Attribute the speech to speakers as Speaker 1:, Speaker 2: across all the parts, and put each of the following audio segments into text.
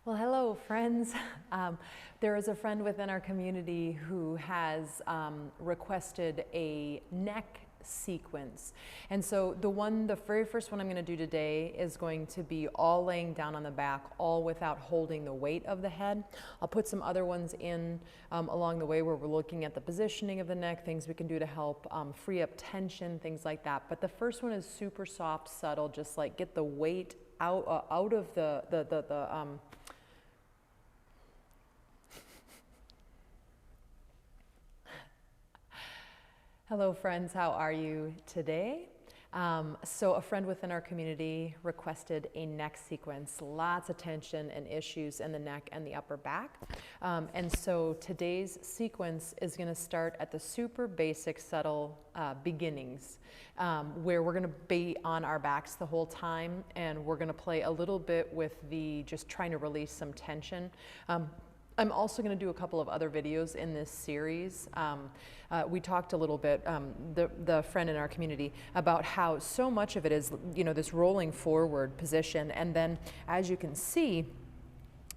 Speaker 1: Well, hello, friends. There is a friend within our community who has requested a neck sequence. And so the very first one I'm going to do today is going to be all laying down on the back, all without holding the weight of the head. I'll put some other ones in along the way where we're looking at the positioning of the neck, things we can do to help free up tension, things like that. But the first one is super soft, subtle, just like get the weight out of the Hello friends, how are you today? So a friend within our community requested a neck sequence, lots of tension and issues in the neck and the upper back. And so today's sequence is going to start at the super basic, subtle beginnings, where we're going to be on our backs the whole time, and we're going to play a little bit with the just trying to release some tension. I'm also going to do a couple of other videos in this series. We talked a little bit, the friend in our community, about how so much of it is, this rolling forward position. And then, as you can see,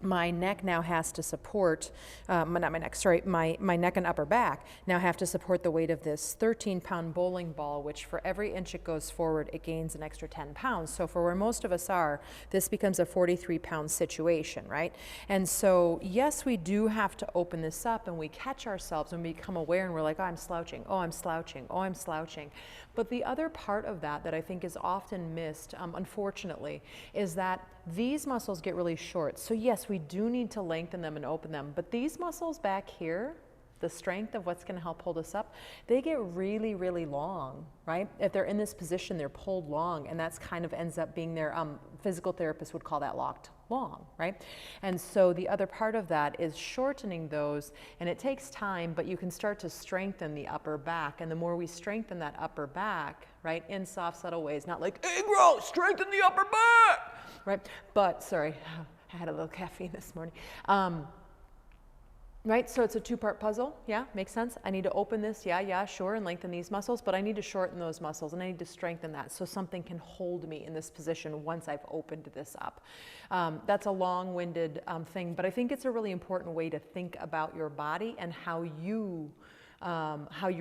Speaker 1: my neck now has to support, not my neck, sorry, my neck and upper back now have to support the weight of this 13-pound bowling ball, which for every inch it goes forward, it gains an extra 10 pounds. So for where most of us are, this becomes a 43-pound situation, right? And so, yes, we do have to open this up, and we catch ourselves and we become aware, and we're like, oh, I'm slouching, oh, I'm slouching, oh, I'm slouching. But the other part of that I think is often missed, unfortunately, is that these muscles get really short. So yes, we do need to lengthen them and open them, but these muscles back here, the strength of what's going to help hold us up, they get really, really long, right? If they're in this position, they're pulled long, and that's kind of ends up being their, physical therapist would call that locked long, right? And so the other part of that is shortening those, and it takes time, but you can start to strengthen the upper back, and the more we strengthen that upper back, right, in soft, subtle ways, not like, hey, bro, strengthen the upper back, right? But, sorry, I had a little caffeine this morning. Right, so it's a two-part puzzle, yeah, makes sense. I need to open this, yeah, sure, and lengthen these muscles, but I need to shorten those muscles, and I need to strengthen that so something can hold me in this position once I've opened this up. That's a long-winded thing, but I think it's a really important way to think about your body and how you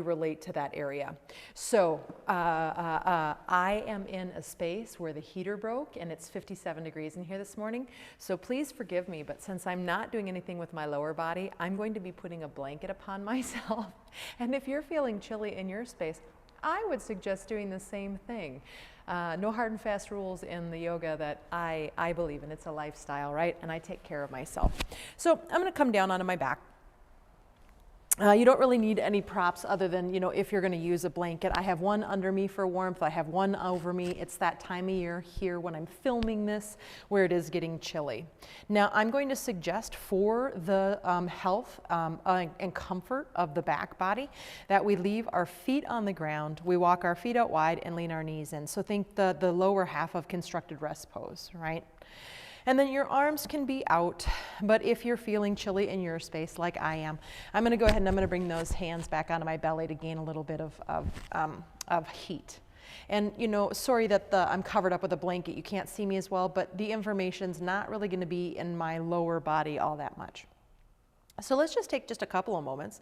Speaker 1: relate to that area. So I am in a space where the heater broke, and it's 57 degrees in here this morning. So please forgive me, but since I'm not doing anything with my lower body, I'm going to be putting a blanket upon myself. And if you're feeling chilly in your space, I would suggest doing the same thing. No hard and fast rules in the yoga that I believe in. It's a lifestyle, right? And I take care of myself. So I'm going to come down onto my back. You don't really need any props other than, if you're going to use a blanket. I have one under me for warmth. I have one over me. It's that time of year here when I'm filming this where it is getting chilly. Now, I'm going to suggest for the health and comfort of the back body that we leave our feet on the ground. We walk our feet out wide and lean our knees in. So think the lower half of constructed rest pose, right? And then your arms can be out, but if you're feeling chilly in your space like I am, I'm going to go ahead and I'm going to bring those hands back onto my belly to gain a little bit of heat. And, sorry that I'm covered up with a blanket. You can't see me as well, but the information's not really going to be in my lower body all that much. So let's just take just a couple of moments.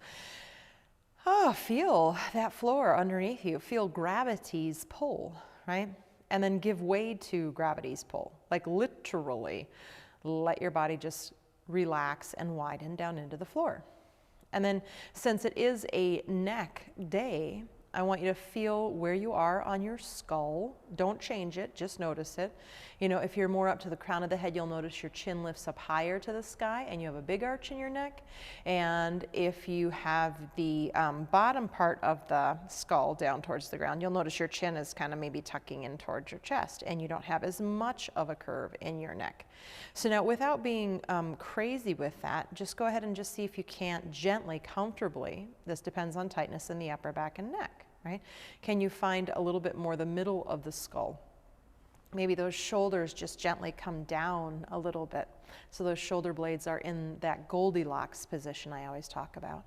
Speaker 1: Oh, feel that floor underneath you. Feel gravity's pull, right? And then give way to gravity's pull. Like literally let your body just relax and widen down into the floor. And then since it is a neck day, I want you to feel where you are on your skull. Don't change it, just notice it. If you're more up to the crown of the head, you'll notice your chin lifts up higher to the sky and you have a big arch in your neck. And if you have the bottom part of the skull down towards the ground, you'll notice your chin is kind of maybe tucking in towards your chest, and you don't have as much of a curve in your neck. So now, without being crazy with that, just go ahead and just see if you can't gently, comfortably, this depends on tightness in the upper back and neck. Right? Can you find a little bit more the middle of the skull? Maybe those shoulders just gently come down a little bit. So those shoulder blades are in that Goldilocks position I always talk about.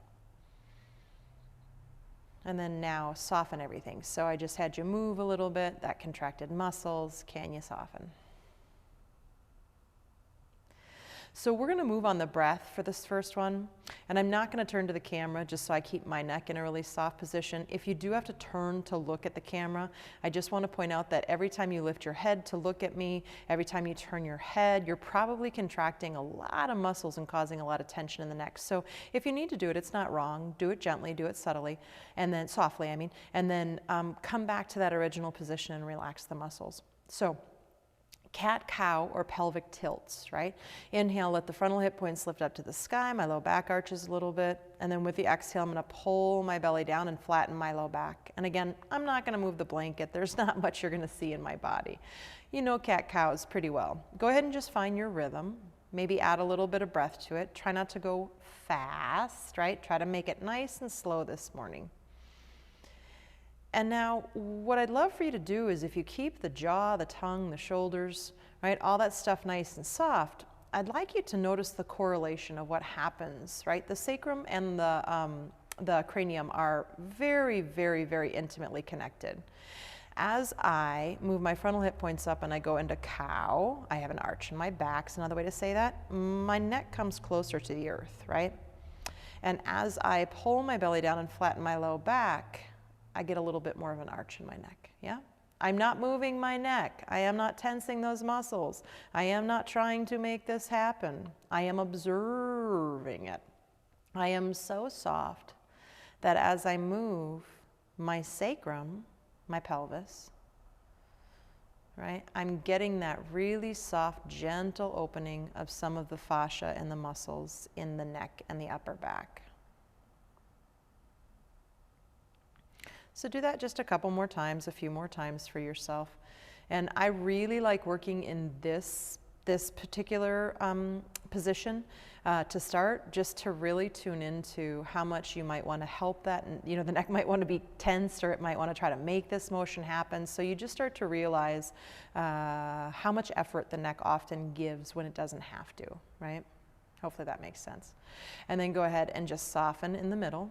Speaker 1: And then now soften everything. So I just had you move a little bit, that contracted muscles. Can you soften? So we're gonna move on the breath for this first one, and I'm not gonna turn to the camera just so I keep my neck in a really soft position. If you do have to turn to look at the camera, I just wanna point out that every time you lift your head to look at me, every time you turn your head, you're probably contracting a lot of muscles and causing a lot of tension in the neck. So if you need to do it, it's not wrong. Do it gently, do it subtly, and then softly, and then come back to that original position and relax the muscles. So cat-cow or pelvic tilts, right? Inhale, let the frontal hip points lift up to the sky, my low back arches a little bit, and then with the exhale, I'm gonna pull my belly down and flatten my low back. And again, I'm not gonna move the blanket. There's not much you're gonna see in my body. You know cat-cows pretty well. Go ahead and just find your rhythm. Maybe add a little bit of breath to it. Try not to go fast, right? Try to make it nice and slow this morning. And now what I'd love for you to do is if you keep the jaw, the tongue, the shoulders, right, all that stuff nice and soft, I'd like you to notice the correlation of what happens, right? The sacrum and the cranium are very, very, very intimately connected. As I move my frontal hip points up and I go into cow, I have an arch in my back. It's another way to say that. My neck comes closer to the earth, right? And as I pull my belly down and flatten my low back, I get a little bit more of an arch in my neck, yeah? I'm not moving my neck. I am not tensing those muscles. I am not trying to make this happen. I am observing it. I am so soft that as I move my sacrum, my pelvis, right, I'm getting that really soft, gentle opening of some of the fascia and the muscles in the neck and the upper back. So do that just a couple more times, a few more times for yourself. And I really like working in this particular position to start, just to really tune into how much you might want to help that. And, you know, the neck might want to be tensed, or it might want to try to make this motion happen. So you just start to realize how much effort the neck often gives when it doesn't have to, right? Hopefully that makes sense. And then go ahead and just soften in the middle.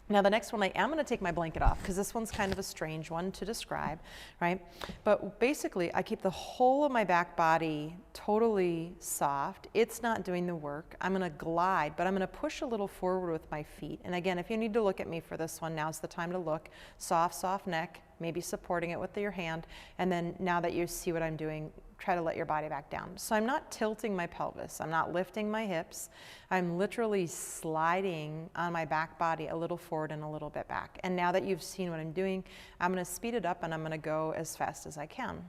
Speaker 1: Now the next one, I am going to take my blanket off because this one's kind of a strange one to describe, right? But basically, I keep the whole of my back body totally soft. It's not doing the work. I'm going to glide, but I'm going to push a little forward with my feet. And again, if you need to look at me for this one, now's the time to look. Soft, soft neck, maybe supporting it with your hand. And then now that you see what I'm doing, try to let your body back down. So I'm not tilting my pelvis. I'm not lifting my hips. I'm literally sliding on my back body a little forward and a little bit back. And now that you've seen what I'm doing, I'm going to speed it up and I'm going to go as fast as I can.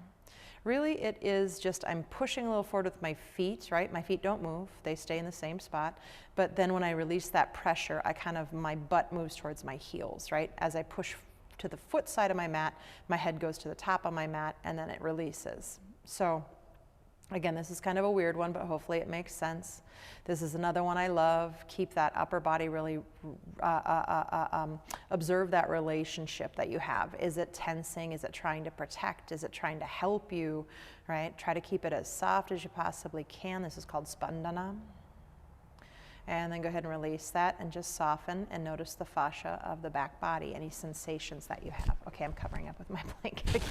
Speaker 1: Really, it is just I'm pushing a little forward with my feet, right? My feet don't move. They stay in the same spot. But then when I release that pressure, my butt moves towards my heels, right? As I push to the foot side of my mat, my head goes to the top of my mat, and then it releases. So again, this is kind of a weird one, but hopefully it makes sense. This is another one I love. Keep that upper body really, observe that relationship that you have. Is it tensing? Is it trying to protect? Is it trying to help you, right? Try to keep it as soft as you possibly can. This is called spandana. And then go ahead and release that and just soften and notice the fascia of the back body, any sensations that you have. Okay, I'm covering up with my blanket again.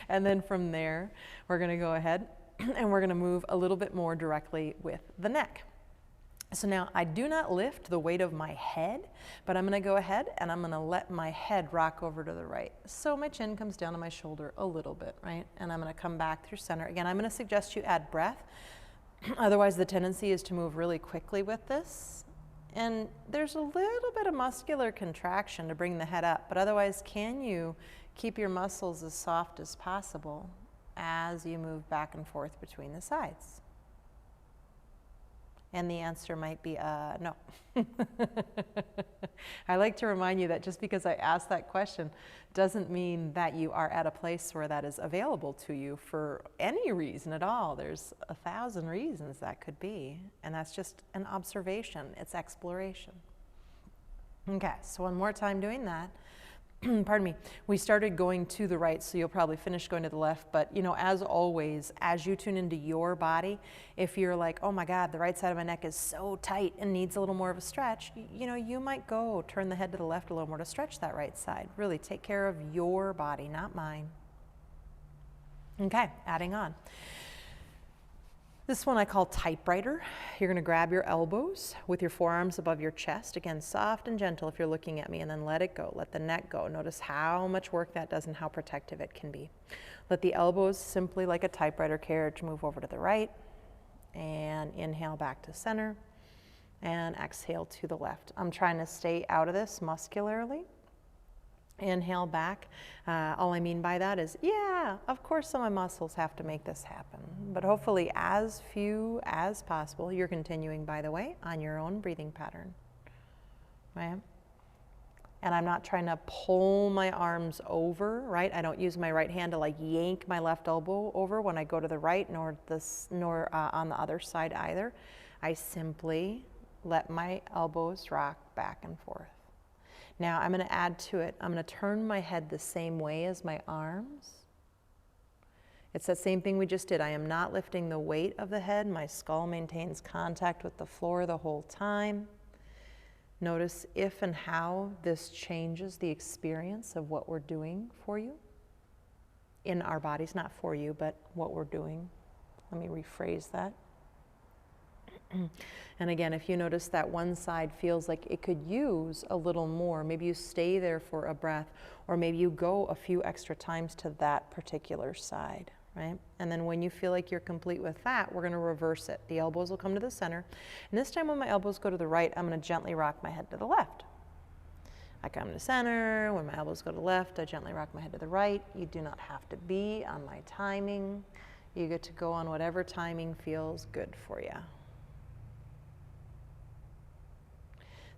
Speaker 1: And then from there, we're going to go ahead and we're going to move a little bit more directly with the neck. So now I do not lift the weight of my head, but I'm going to go ahead and I'm going to let my head rock over to the right. So my chin comes down to my shoulder a little bit, right? And I'm going to come back through center. Again, I'm going to suggest you add breath. Otherwise, the tendency is to move really quickly with this. And there's a little bit of muscular contraction to bring the head up, but otherwise, can you keep your muscles as soft as possible as you move back and forth between the sides? And the answer might be no. I like to remind you that just because I asked that question doesn't mean that you are at a place where that is available to you for any reason at all. There's 1,000 reasons that could be, and that's just an observation. It's exploration. Okay, so one more time doing that. Pardon me, we started going to the right, so you'll probably finish going to the left, but you know, as always, as you tune into your body, if you're like, oh my God, the right side of my neck is so tight and needs a little more of a stretch, you know, you might go turn the head to the left a little more to stretch that right side. Really take care of your body, not mine. Okay, adding on. This one I call Typewriter. You're going to grab your elbows with your forearms above your chest. Again, soft and gentle if you're looking at me, and then let it go. Let the neck go. Notice how much work that does and how protective it can be. Let the elbows simply like a typewriter carriage move over to the right, and inhale back to center, and exhale to the left. I'm trying to stay out of this muscularly. Inhale back. All I mean by that is, yeah, of course some of my muscles have to make this happen, but hopefully as few as possible. You're continuing, by the way, on your own breathing pattern, right? And I'm not trying to pull my arms over, right? I don't use my right hand to like yank my left elbow over when I go to the right, nor on the other side either. I simply let my elbows rock back and forth. Now I'm going to add to it. I'm going to turn my head the same way as my arms. It's that same thing we just did. I am not lifting the weight of the head. My skull maintains contact with the floor the whole time. Notice if and how this changes the experience of what we're doing for you in our bodies, not for you, but what we're doing. Let me rephrase that. And again, if you notice that one side feels like it could use a little more, maybe you stay there for a breath, or maybe you go a few extra times to that particular side, right? And then when you feel like you're complete with that, we're going to reverse it. The elbows will come to the center. And this time when my elbows go to the right, I'm going to gently rock my head to the left. I come to center. When my elbows go to the left, I gently rock my head to the right. You do not have to be on my timing. You get to go on whatever timing feels good for you.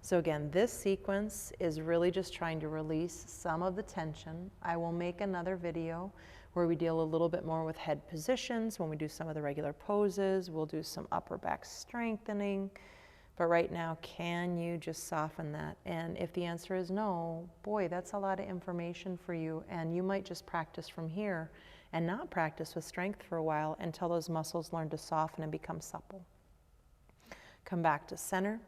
Speaker 1: So again, this sequence is really just trying to release some of the tension. I will make another video where we deal a little bit more with head positions. When we do some of the regular poses, we'll do some upper back strengthening. But right now, can you just soften that? And if the answer is no, boy, that's a lot of information for you. And you might just practice from here and not practice with strength for a while until those muscles learn to soften and become supple. Come back to center.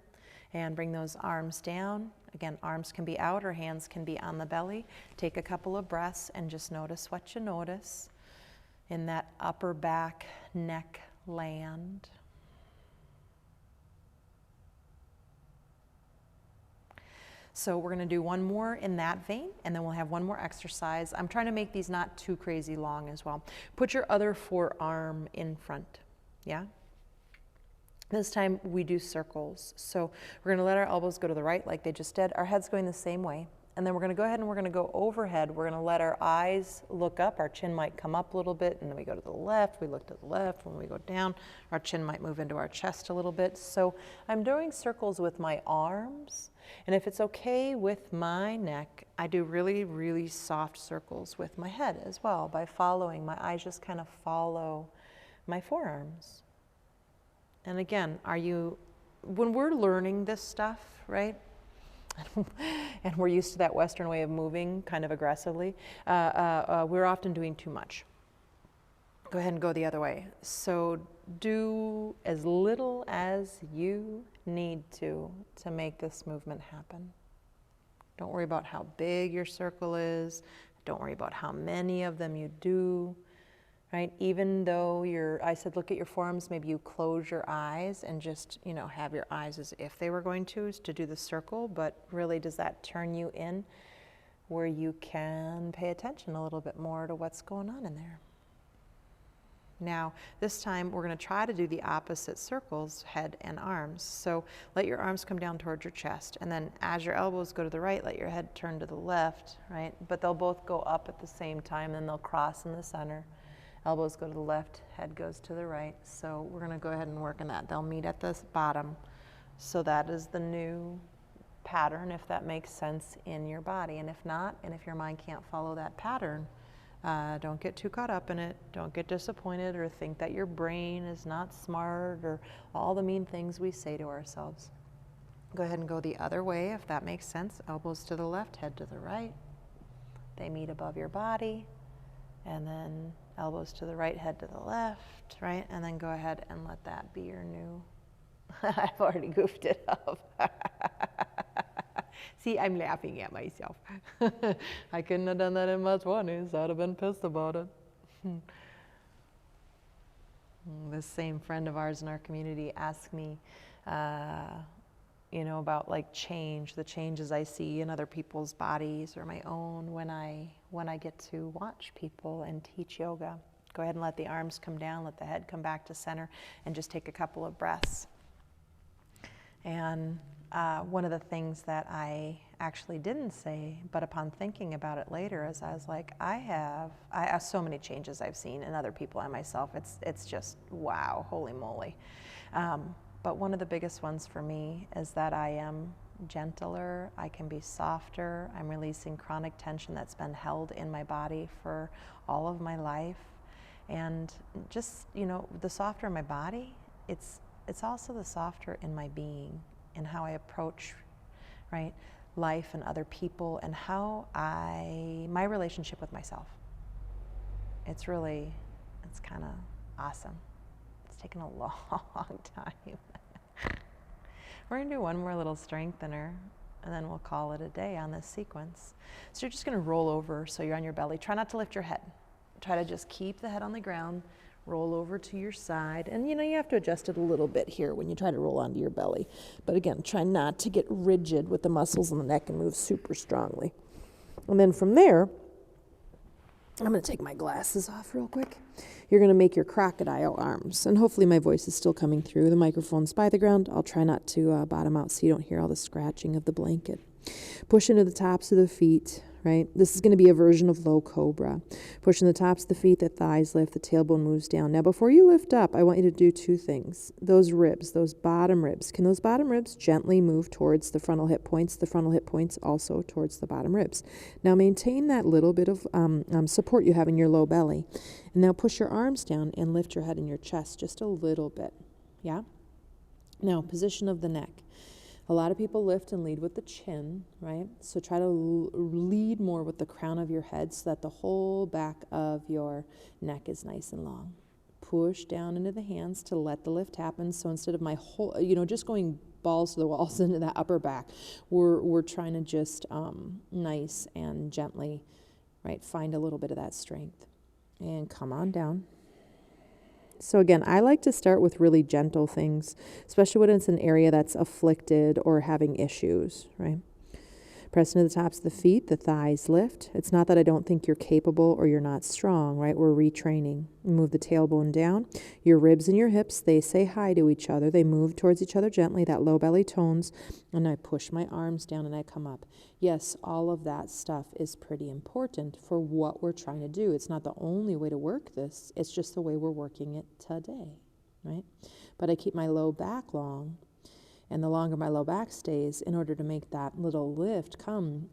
Speaker 1: And bring those arms down. Again, arms can be out or hands can be on the belly. Take a couple of breaths and just notice what you notice in that upper back neck land. So we're going to do one more in that vein, and then we'll have one more exercise. I'm trying to make these not too crazy long as well. Put your other forearm in front, yeah? This time we do circles. So we're going to let our elbows go to the right like they just did. Our head's going the same way. And then we're going to go ahead and we're going to go overhead. We're going to let our eyes look up. Our chin might come up a little bit, and then we go to the left. We look to the left. When we go down, our chin might move into our chest a little bit. So I'm doing circles with my arms. And if it's okay with my neck, I do really, really soft circles with my head as well by following. My eyes just kind of follow my forearms. And again, when we're learning this stuff, right? And we're used to that Western way of moving kind of aggressively, we're often doing too much. Go ahead and go the other way. So do as little as you need to make this movement happen. Don't worry about how big your circle is. Don't worry about how many of them you do. Right? Even though I said look at your forearms, maybe you close your eyes and just, have your eyes as if they were going to do the circle, but really does that turn you in where you can pay attention a little bit more to what's going on in there? Now, this time we're going to try to do the opposite circles, head and arms. So let your arms come down towards your chest, and then as your elbows go to the right, let your head turn to the left, right? But they'll both go up at the same time, then they'll cross in the center. Elbows go to the left, head goes to the right. So we're going to go ahead and work on that. They'll meet at the bottom. So that is the new pattern, if that makes sense in your body. And if not, and if your mind can't follow that pattern, don't get too caught up in it. Don't get disappointed or think that your brain is not smart or all the mean things we say to ourselves. Go ahead and go the other way, if that makes sense. Elbows to the left, head to the right. They meet above your body. And then elbows to the right, head to the left, right? And then go ahead and let that be your new, I've already goofed it up. See, I'm laughing at myself. I couldn't have done that in my 20s. I'd have been pissed about it. This same friend of ours in our community asked me, about like change, the changes I see in other people's bodies or my own when I get to watch people and teach yoga. Go ahead and let the arms come down, let the head come back to center, and just take a couple of breaths. And one of the things that I actually didn't say, but upon thinking about it later, is I was like, I have so many changes I've seen in other people and myself. It's just, wow, holy moly. But one of the biggest ones for me is that I am gentler, I can be softer, I'm releasing chronic tension that's been held in my body for all of my life. And just, the softer my body, it's also the softer in my being and how I approach, right, life and other people and how my relationship with myself. It's kind of awesome. It's taken a long time. We're going to do one more little strengthener, and then we'll call it a day on this sequence. So you're just going to roll over so you're on your belly. Try not to lift your head. Try to just keep the head on the ground, roll over to your side. And you have to adjust it a little bit here when you try to roll onto your belly. But again, try not to get rigid with the muscles in the neck and move super strongly. And then from there, I'm going to take my glasses off real quick. You're going to make your crocodile arms. And hopefully my voice is still coming through. The microphone's by the ground. I'll try not to bottom out so you don't hear all the scratching of the blanket. Push into the tops of the feet, right? This is going to be a version of low cobra. Push in the tops of the feet, the thighs lift, the tailbone moves down. Now, before you lift up, I want you to do two things. Those ribs, those bottom ribs, can those bottom ribs gently move towards the frontal hip points? The frontal hip points also towards the bottom ribs. Now, maintain that little bit of support you have in your low belly. And now push your arms down and lift your head and your chest just a little bit. Yeah? Now, position of the neck. A lot of people lift and lead with the chin, right? So try to lead more with the crown of your head so that the whole back of your neck is nice and long. Push down into the hands to let the lift happen. So instead of my whole, just going balls to the walls into that upper back, we're trying to just nice and gently, right, find a little bit of that strength. And come on down. So again, I like to start with really gentle things, especially when it's an area that's afflicted or having issues, right? Press into the tops of the feet, the thighs lift. It's not that I don't think you're capable or you're not strong, right? We're retraining. Move the tailbone down. Your ribs and your hips, they say hi to each other. They move towards each other gently, that low belly tones. And I push my arms down and I come up. Yes, all of that stuff is pretty important for what we're trying to do. It's not the only way to work this. It's just the way we're working it today, right? But I keep my low back long. And the longer my low back stays, in order to make that little lift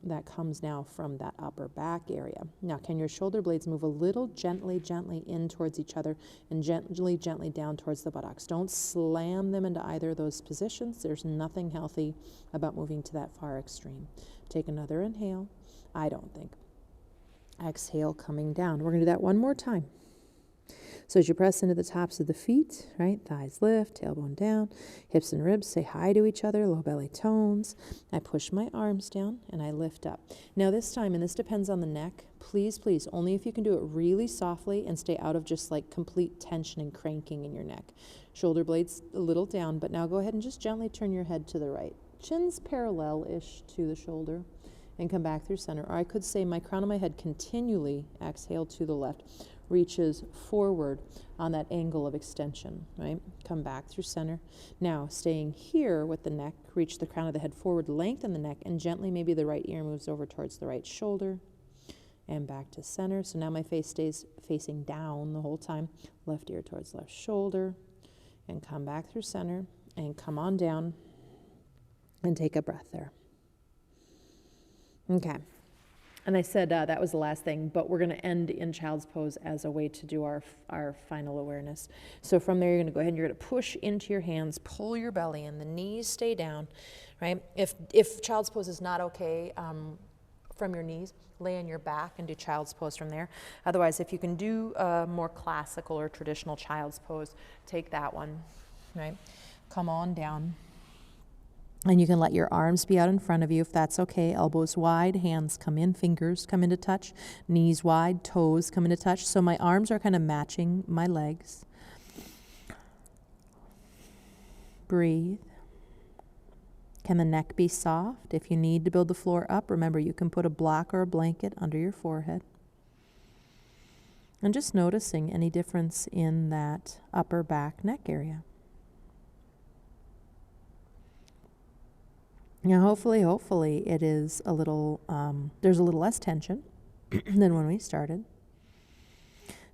Speaker 1: that comes now from that upper back area. Now, can your shoulder blades move a little gently in towards each other and gently down towards the buttocks? Don't slam them into either of those positions. There's nothing healthy about moving to that far extreme. Take another inhale. I don't think. Exhale, coming down. We're going to do that one more time. So as you press into the tops of the feet, right, thighs lift, tailbone down, hips and ribs say hi to each other, low belly tones. I push my arms down and I lift up. Now this time, and this depends on the neck, please, only if you can do it really softly and stay out of just like complete tension and cranking in your neck. Shoulder blades a little down, but now go ahead and just gently turn your head to the right. Chin's parallel-ish to the shoulder and come back through center. Or I could say my crown of my head continually, exhale to the left, reaches forward on that angle of extension, right? Come back through center. Now, staying here with the neck, reach the crown of the head forward, lengthen the neck, and gently maybe the right ear moves over towards the right shoulder and back to center. So now my face stays facing down the whole time. Left ear towards left shoulder and come back through center and come on down and take a breath there. Okay. And I said that was the last thing, but we're going to end in child's pose as a way to do our final awareness. So from there, you're going to go ahead and you're going to push into your hands, pull your belly in, the knees stay down, right? If child's pose is not okay from your knees, lay on your back and do child's pose from there. Otherwise, if you can do a more classical or traditional child's pose, take that one, right? Come on down. And you can let your arms be out in front of you if that's okay. Elbows wide, hands come in, fingers come into touch, knees wide, toes come into touch. So my arms are kind of matching my legs.
Speaker 2: Breathe. Can the neck be soft? If you need to build the floor up, remember you can put a block or a blanket under your forehead. And just noticing any difference in that upper back neck area. Now, hopefully it is a little, there's a little less tension than when we started.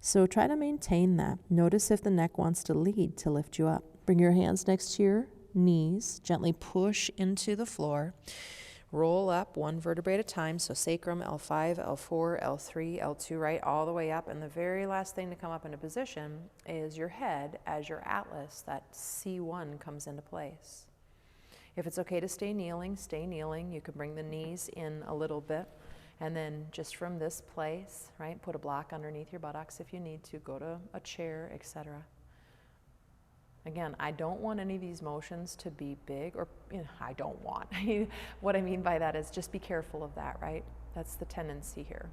Speaker 2: So try to maintain that. Notice if the neck wants to lead to lift you up. Bring your hands next to your knees. Gently push into the floor. Roll up one vertebrae at a time. So sacrum, L5, L4, L3, L2, right? All the way up. And the very last thing to come up into position is your head as your atlas, that C1 comes into place. If it's okay to stay kneeling, stay kneeling. You can bring the knees in a little bit. And then just from this place, right, put a block underneath your buttocks if you need to, go to a chair, etc. Again, I don't want any of these motions to be big, or I don't want. What I mean by that is just be careful of that, right? That's the tendency here.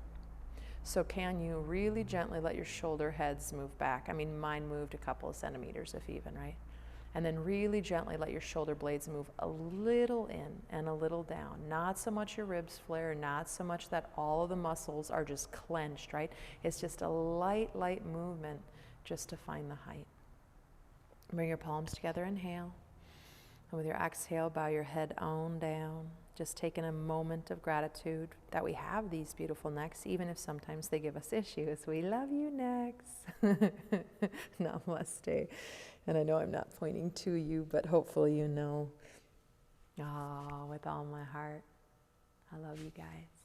Speaker 2: So can you really gently let your shoulder heads move back? I mean, mine moved a couple of centimeters, if even, right? And then really gently let your shoulder blades move a little in and a little down. Not so much your ribs flare, not so much that all of the muscles are just clenched, right? It's just a light movement just to find the height. Bring your palms together, inhale. And with your exhale, bow your head on down. Just taking a moment of gratitude that we have these beautiful necks, even if sometimes they give us issues. We love you, necks. Namaste. And I know I'm not pointing to you, but hopefully you know. Oh, with all my heart, I love you guys.